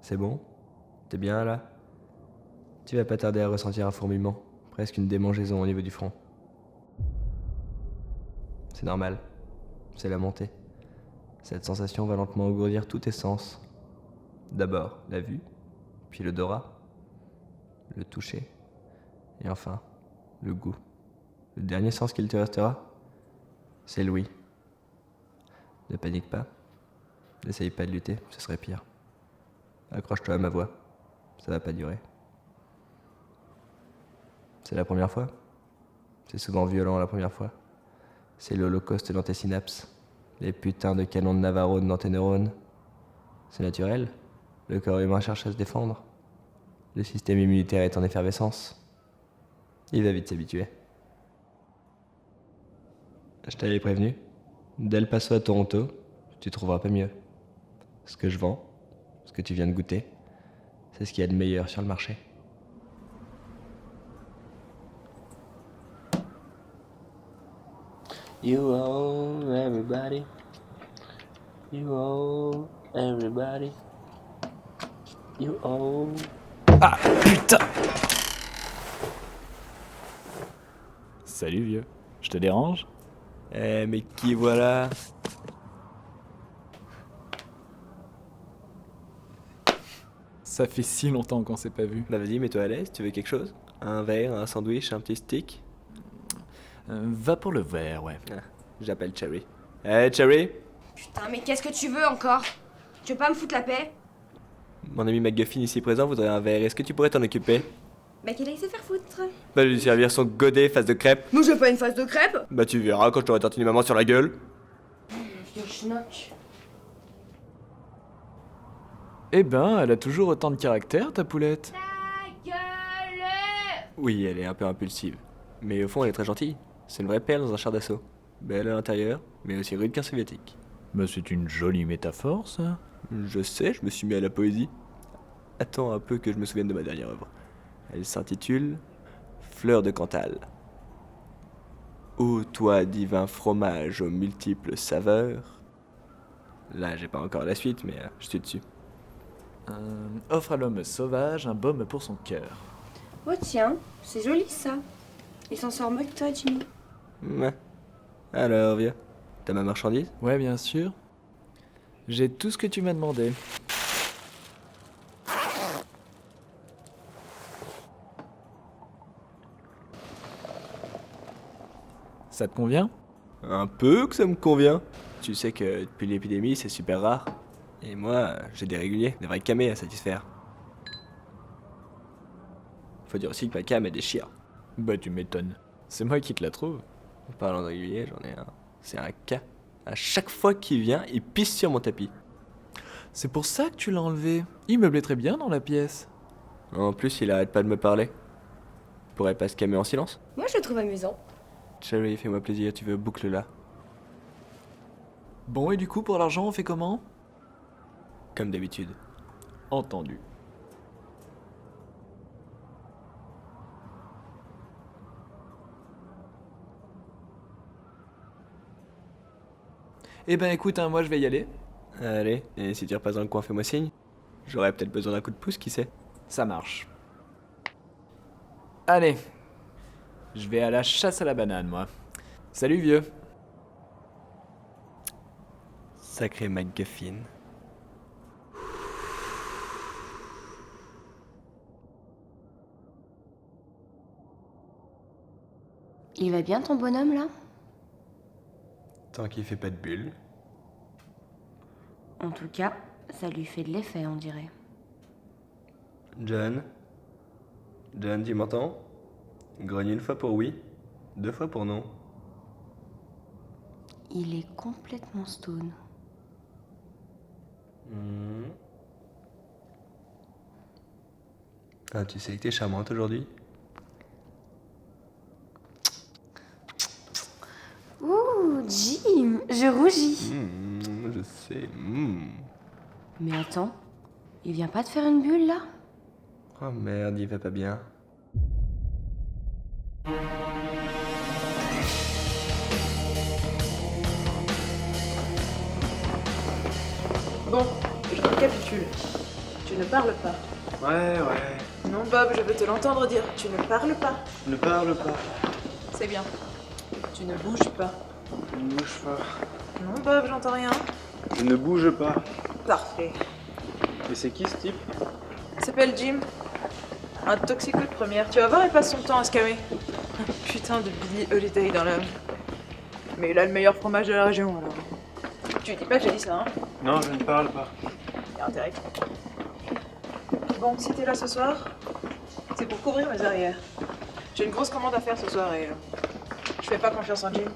C'est bon? T'es bien là? Tu vas pas tarder à ressentir un fourmillement, presque une démangeaison au niveau du front. C'est normal, c'est la montée. Cette sensation va lentement engourdir tous tes sens. D'abord la vue, puis l'odorat, le toucher, et enfin le goût. Le dernier sens qu'il te restera, c'est l'ouïe. Ne panique pas, n'essaye pas de lutter, ce serait pire. Accroche-toi à ma voix, ça va pas durer. C'est la première fois. C'est souvent violent la première fois. C'est l'holocauste dans tes synapses, les putains de canons de Navarone dans tes neurones. C'est naturel, le corps humain cherche à se défendre. Le système immunitaire est en effervescence. Il va vite s'habituer. Je t'avais prévenu, d'El Paso à Toronto, tu trouveras pas mieux. Ce que je vends, ce que tu viens de goûter, c'est ce qu'il y a de meilleur sur le marché. You owe everybody. You owe everybody. You owe. Ah putain! Salut vieux, je te dérange? Eh mais qui voilà? Ça fait si longtemps qu'on s'est pas vu. Bah vas-y, mets-toi à l'aise, tu veux quelque chose? Un verre, un sandwich, un petit stick? Va pour le verre, ouais. Ah, j'appelle Cherry. Eh Cherry? Putain, mais qu'est-ce que tu veux encore? Tu veux pas me foutre la paix? Mon ami McGuffin ici présent voudrait un verre, est-ce que tu pourrais t'en occuper? Bah qu'il aille se faire foutre. Va lui servir son godet face de crêpe. Moi je veux pas une face de crêpe. Bah tu verras quand je t'aurai tortillé maman sur la gueule. Vieux schnock. Eh ben, elle a toujours autant de caractère, ta poulette. Ta gueule. Oui, elle est un peu impulsive. Mais au fond, elle est très gentille. C'est une vraie perle dans un char d'assaut. Belle à l'intérieur, mais aussi rude qu'un soviétique. Bah c'est une jolie métaphore, ça. Je sais, je me suis mis à la poésie. Attends un peu que je me souvienne de ma dernière œuvre. Elle s'intitule Fleur de Cantal. Ô toi, divin fromage aux multiples saveurs. Là, j'ai pas encore la suite, mais je suis dessus. Offre à l'homme sauvage un baume pour son cœur. Oh tiens, c'est joli ça. Il s'en sort mieux que toi, Jimmy. Ouais. Alors, vieux, t'as ma marchandise? Ouais, bien sûr. J'ai tout ce que tu m'as demandé. Ça te convient? Un peu que ça me convient. Tu sais que depuis l'épidémie, c'est super rare. Et moi, j'ai des réguliers, des vrais camés à satisfaire. Faut dire aussi que ma cam, elle déchire. Bah tu m'étonnes. C'est moi qui te la trouve. En parlant de régulier, j'en ai un. C'est un cas. À chaque fois qu'il vient, il pisse sur mon tapis. C'est pour ça que tu l'as enlevé. Il meublait très bien dans la pièce. En plus, il arrête pas de me parler. Pourrait pas se calmer en silence? Moi je le trouve amusant. Cherry, fais-moi plaisir, tu veux boucle là. Bon, et du coup, pour l'argent, on fait comment? Comme d'habitude. Entendu. Eh ben écoute, moi je vais y aller. Allez, et si tu repasses dans le coin, fais-moi signe. J'aurais peut-être besoin d'un coup de pouce, qui sait? Ça marche. Allez. Je vais à la chasse à la banane, moi. Salut vieux. Sacré McGuffin. Il va bien ton bonhomme là? Tant qu'il fait pas de bulles. En tout cas, ça lui fait de l'effet, on dirait. John? John, tu m'entends? Grogne une fois pour oui, 2 fois pour non. Il est complètement stone. Ah, tu sais que t'es charmante aujourd'hui? Ouh, Jim, je rougis. Je sais. Mais attends, il vient pas de faire une bulle là? Oh merde, il va pas bien. Bon, je récapitule. Tu ne parles pas. Ouais, ouais. Non, Bob, je veux te l'entendre dire. Tu ne parles pas. Ne parle pas. C'est bien. Tu ne bouges pas. Ne bouge pas. Non, Bob, j'entends rien. Je ne bouge pas. Parfait. Et c'est qui ce type? Il s'appelle Jim. Un toxico de première. Tu vas voir, il passe son temps à se calmer. Un putain de Billy Holiday dans l'âme. Mais il a le meilleur fromage de la région, alors. Tu dis pas que j'ai dit ça, hein? Non, je ne parle pas. Il y a intérêt. Bon, si t'es là ce soir, c'est pour couvrir mes arrières. J'ai une grosse commande à faire ce soir et je fais pas confiance en Jim.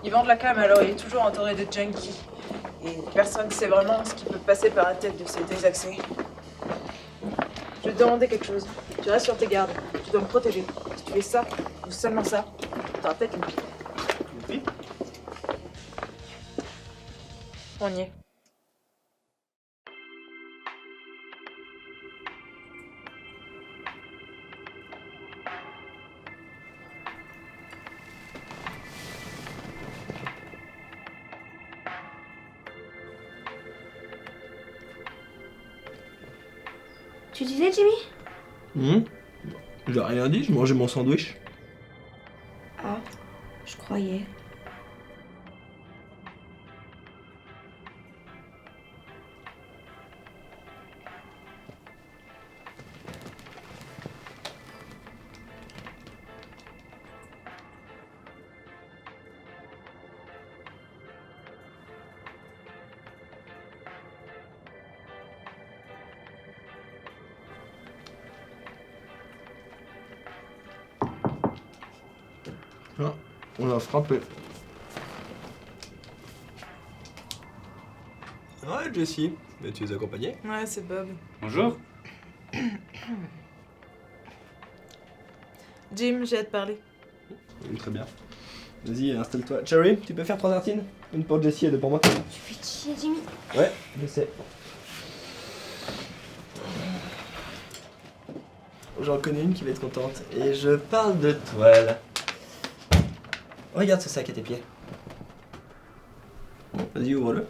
Il vend de la cam, alors il est toujours entouré de junkies. Et personne ne sait vraiment ce qui peut passer par la tête de ces désaxés. Je vais te demander quelque chose. Tu restes sur tes gardes. Tu dois me protéger. Si tu fais ça, ou seulement ça, t'auras peut-être une pipe. Une pipe? On y est. Tu disais, Jimmy? J'ai rien dit, je mangeais mon sandwich. Ah, je croyais. Ah, on a frappé. Ouais, Jessie, mais tu es accompagné? Ouais, c'est Bob. Bonjour. Jim, j'ai à te parler. Très bien. Vas-y, installe-toi. Cherry, tu peux faire 3 tartines? Une pour Jessie et 2 pour moi. Tu fais chier, Jimmy. Ouais, je sais. J'en connais une qui va être contente. Et je parle de toile. Regarde ce sac à tes pieds. Bon, vas-y, ouvre-le.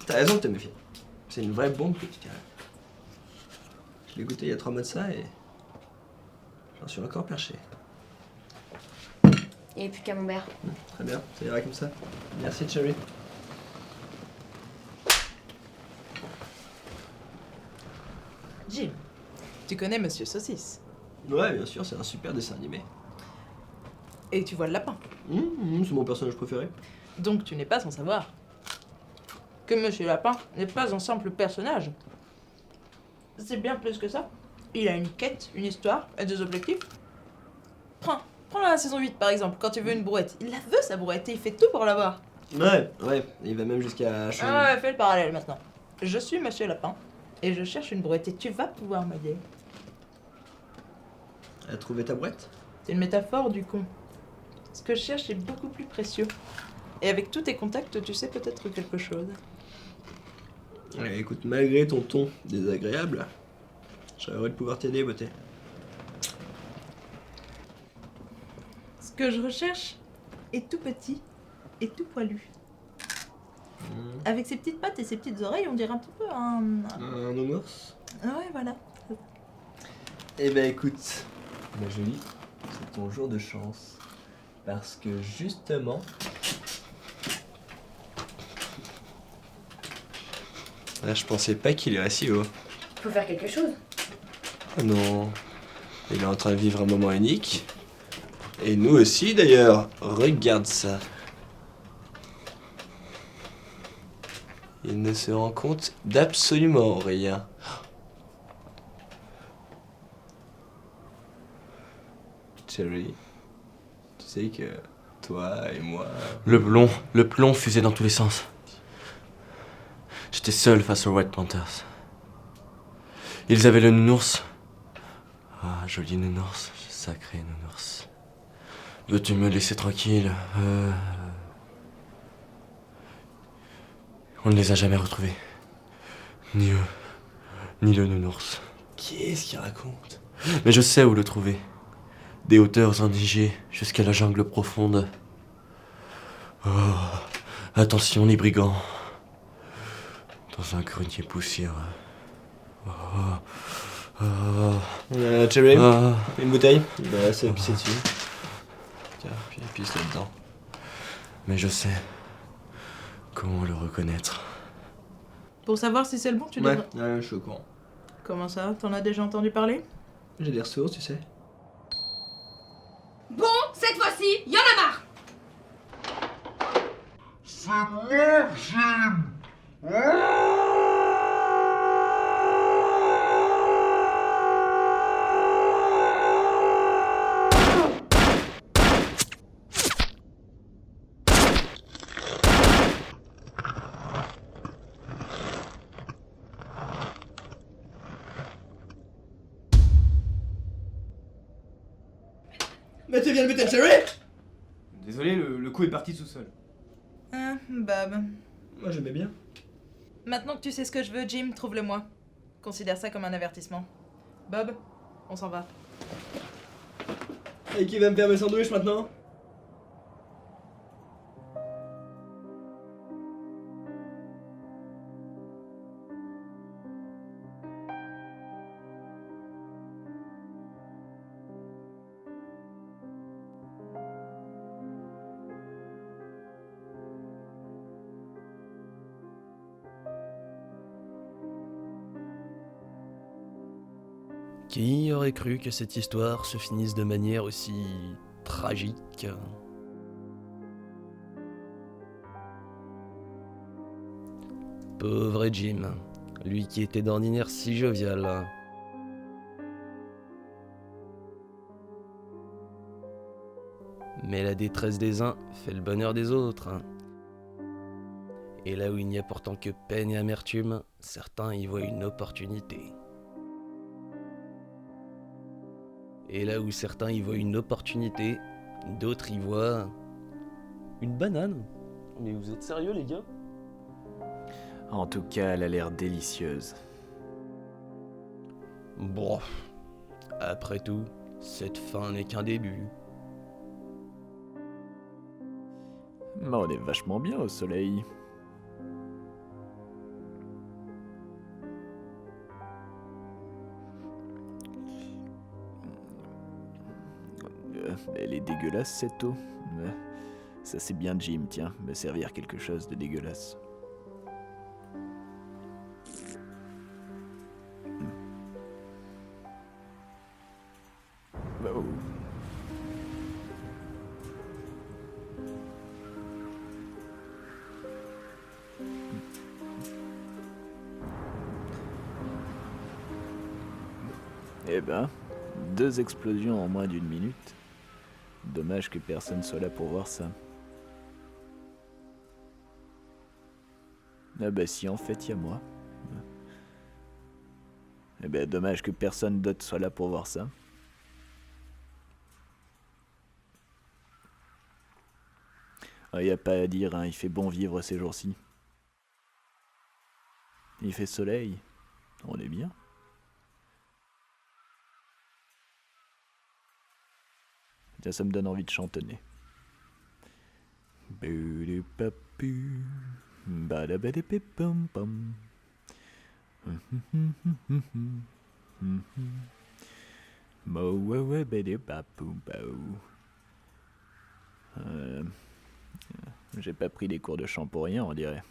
T'as raison de te méfier. C'est une vraie bombe que tu dirais. Je l'ai goûté il y a 3 mois de ça et j'en suis encore perché. Il n'y avait plus camembert. Très bien, ça ira comme ça. Merci Cherry. Jim, tu connais Monsieur Saucisse. Ouais, bien sûr, c'est un super dessin animé. Et tu vois le lapin. C'est mon personnage préféré. Donc tu n'es pas sans savoir que Monsieur Lapin n'est pas un simple personnage. C'est bien plus que ça. Il a une quête, une histoire et des objectifs. Prends la saison 8 par exemple, quand tu veux une brouette. Il la veut sa brouette et il fait tout pour l'avoir. Ouais, il va même jusqu'à... Ah ouais, fais le parallèle maintenant. Je suis Monsieur Lapin et je cherche une brouette et tu vas pouvoir m'aider. À trouver ta boîte? C'est une métaphore du con. Ce que je cherche est beaucoup plus précieux. Et avec tous tes contacts, tu sais peut-être quelque chose. Ouais, écoute, malgré ton ton désagréable, je serais heureux de pouvoir t'aider, beauté. Ce que je recherche est tout petit et tout poilu. Avec ses petites pattes et ses petites oreilles, on dirait un petit peu Un nounours? Ouais, voilà. Eh ben écoute, ma jolie, c'est ton jour de chance. Parce que justement... Là, je pensais pas qu'il irait si haut. Faut faire quelque chose. Ah non, il est en train de vivre un moment unique. Et nous aussi d'ailleurs, regarde ça. Il ne se rend compte d'absolument rien. Cherry, tu sais que toi et moi... Le plomb fusait dans tous les sens. J'étais seul face aux White Panthers. Ils avaient le nounours. Ah, joli nounours, sacré nounours. Veux-tu me laisser tranquille? On ne les a jamais retrouvés. Ni eux, ni le nounours. Qu'est-ce qu'il raconte? Mais je sais où le trouver. Des hauteurs enneigées jusqu'à la jungle profonde. Oh, attention les brigands. Dans un grenier poussiéreux. Oh, oh, Cherry, oh. une bouteille? Bah, c'est pissé dessus. Tiens, puis pisse là-dedans. Mais je sais comment le reconnaître. Pour savoir si c'est le bon, tu devrais... Ouais, je suis au courant. Comment ça? T'en as déjà entendu parler? J'ai des ressources, tu sais. Bon, cette fois-ci, y'en a marre. Mais tu viens de buter Cherry? Désolé, le coup est parti tout seul. Hein, Bob. Moi, j'aimais bien. Maintenant que tu sais ce que je veux, Jim, trouve-le-moi. Considère ça comme un avertissement. Bob, on s'en va. Et qui va me faire mes sandwichs maintenant? Qui aurait cru que cette histoire se finisse de manière aussi tragique? Pauvre Jim, lui qui était d'ordinaire si jovial. Mais la détresse des uns fait le bonheur des autres. Et là où il n'y a pourtant que peine et amertume, certains y voient une opportunité. Et là où certains y voient une opportunité, d'autres y voient une banane. Mais vous êtes sérieux les gars? En tout cas, elle a l'air délicieuse. Bon, après tout, cette fin n'est qu'un début. Mais on est vachement bien au soleil. Elle est dégueulasse cette eau. Ça c'est bien Jim, tiens, me servir quelque chose de dégueulasse. Oh. Eh ben, 2 explosions en moins d'1 minute. Dommage que personne soit là pour voir ça. Ah bah si, en fait, y a moi. Eh ben, dommage que personne d'autre soit là pour voir ça. Ah, y a pas à dire, hein, il fait bon vivre ces jours-ci. Il fait soleil, on est bien. Tiens, ça me donne envie de chantonner. J'ai pas pris des cours de chant pour rien, on dirait.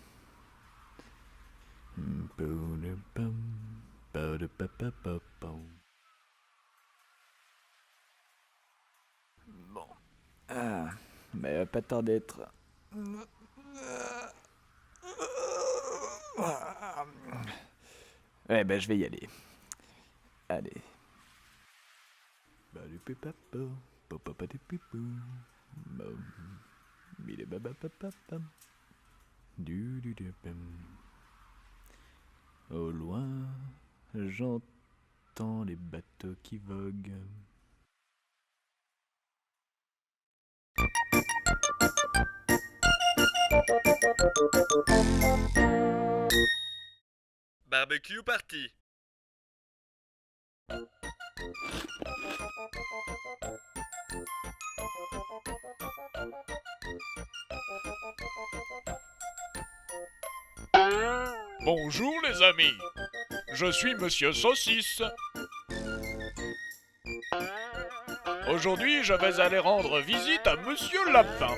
Bon. Ah, mais elle va pas tarder d'être... Ouais, ben je vais y aller. Allez. Au loin, j'entends les bateaux qui voguent. Barbecue party. Bonjour les amis, je suis Monsieur Saucisse. Aujourd'hui, je vais aller rendre visite à Monsieur Lapin.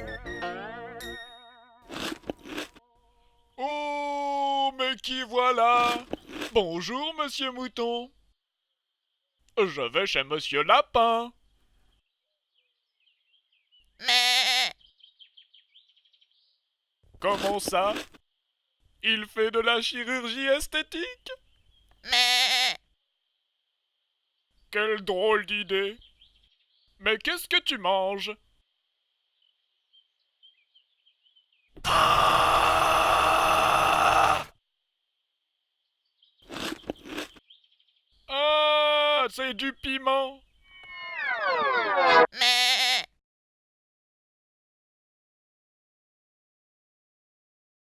Oh, mais qui voilà? Bonjour Monsieur Mouton. Je vais chez Monsieur Lapin. Comment ça? Il fait de la chirurgie esthétique? Quelle drôle d'idée! Mais qu'est-ce que tu manges? Ah, c'est du piment!